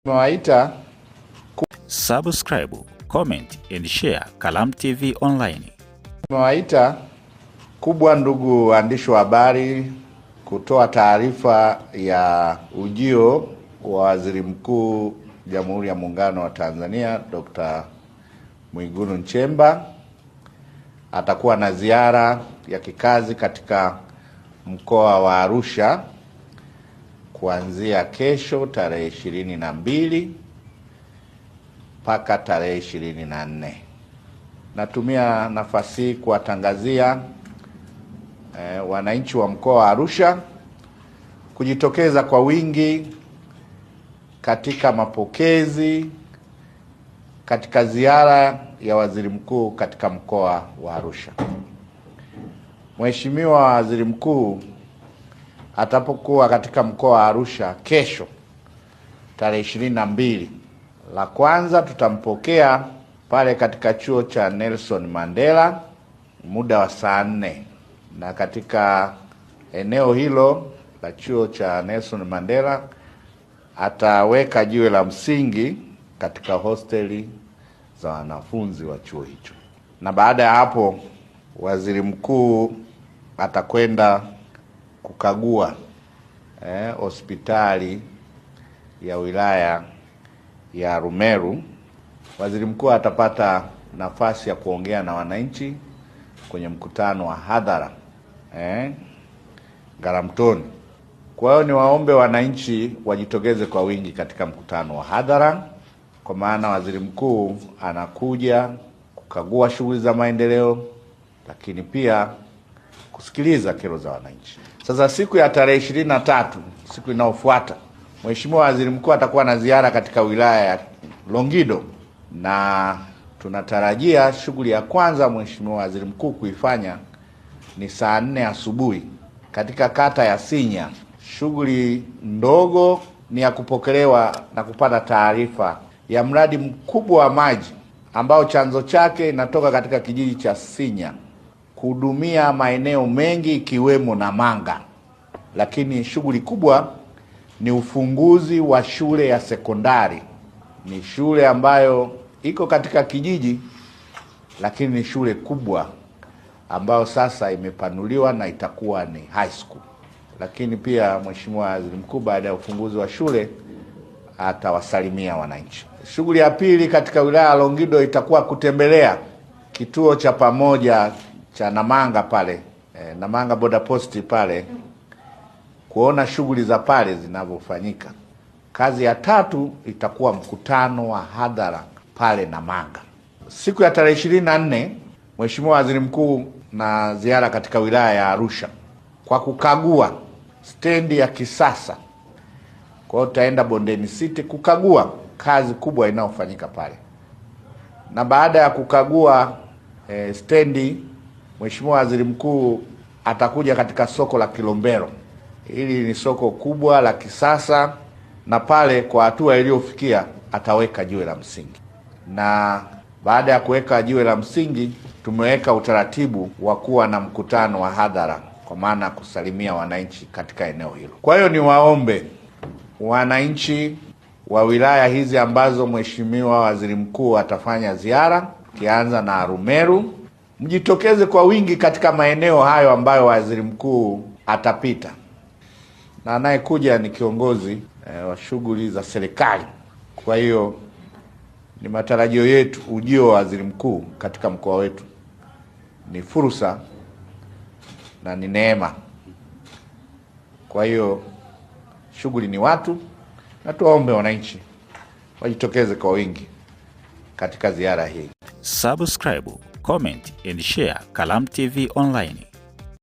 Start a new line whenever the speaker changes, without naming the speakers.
Tumewaita
subscribe, comment and share Kalamu TV Online.
Tumewaita kubwa, ndugu waandishi wa habari, kutoa taarifa ya ujio wa Waziri Mkuu Jamhuri ya Muungano wa Tanzania Dr. Mwigulu Nchemba. Atakuwa na ziara ya kikazi katika mkoa wa Arusha kuanzia kesho tarehe 22 mpaka tarehe 24. Natumia nafasi hii kuwatangazia wananchi wa mkoa wa Arusha kujitokeza kwa wingi katika mapokezi katika ziara ya waziri mkuu katika mkoa wa Arusha. Mheshimiwa Waziri Mkuu atapokuwa katika mkoa wa Arusha kesho tarehe 22. La kwanza, tutampokea pale katika chuo cha Nelson Mandela muda wa saa 4, na katika eneo hilo la chuo cha Nelson Mandela ataweka jiwe la msingi katika hosteli za wanafunzi wa chuo hicho. Na baada ya hapo waziri mkuu atakwenda kukagua hospitali ya wilaya ya Rumeru. Waziri mkuu atapata nafasi ya kuongea na wananchi kwenye mkutano wa hadhara Ngaramtoni. Kwa hiyo niwaombe wananchi wajitokeze kwa wingi katika mkutano wa hadhara, kwa maana waziri mkuu anakuja kukagua shughuli za maendeleo, lakini pia kusikiliza kero za wananchi. Sasa siku ya tarehe 23, siku inayofuata, Mheshimiwa Waziri Mkuu atakuwa na ziara katika wilaya ya Longido, na tunatarajia shughuli ya kwanza Mheshimiwa Waziri Mkuu kuifanya ni saa 4 asubuhi katika kata ya Sinya. Shughuli ndogo ni ya kupokelewa na kupata taarifa ya mradi mkubwa wa maji ambao chanzo chake inatoka katika kijiji cha Sinya kuhudumia maeneo mengi ikiwemo Namanga. Lakini shughuli kubwa ni ufunguzi wa shule ya sekondari. Ni shule ambayo iko katika kijiji, lakini ni shule kubwa ambayo sasa imepanuliwa na itakuwa ni high school. Lakini pia Mheshimiwa Waziri Mkuu baada ya ufunguzi wa shule atawasalimia wananchi. Shughuli ya pili katika wilaya ya Longido itakuwa kutembelea kituo cha pamoja cha Namanga pale, Namanga border post pale, kuona shughuli za pale zinavyofanyika. Kazi ya tatu itakuwa mkutano wa hadhara pale Namanga. Siku ya tarehe 24, Mheshimiwa Waziri Mkuu na ziara katika wilaya ya Arusha kwa kukagua stendi ya kisasa. Kwa hiyo tutaenda Bondeni City kukagua kazi kubwa inayofanyika pale. Na baada ya kukagua stendi, Mheshimiwa Waziri Mkuu atakuja katika soko la Kilombero. Hili ni soko kubwa la kisasa, na pale kwa hatua iliyofikia ataweka jiwe la msingi. Na baada ya kuweka jiwe la msingi, tumeweka utaratibu wa kuwa na mkutano wa hadhara, kwa maana kusalimia wananchi katika eneo hilo. Kwa hiyo niwaombe wananchi wa wilaya hizi ambazo Mheshimiwa Waziri Mkuu atafanya ziara, kianza na Rumeru, mjitokeze kwa wingi katika maeneo hayo ambayo Waziri Mkuu atapita. Na anayekuja ni kiongozi wa shughuli za serikali. Kwa hiyo ni matarajio yetu ujio wa Waziri Mkuu katika mkoa wetu ni fursa na ni neema. Kwa hiyo shughuli ni watu, na tuwaombe wananchi wajitokeze kwa wingi katika ziara hii.
Subscribe, comment and share Kalamu TV Online.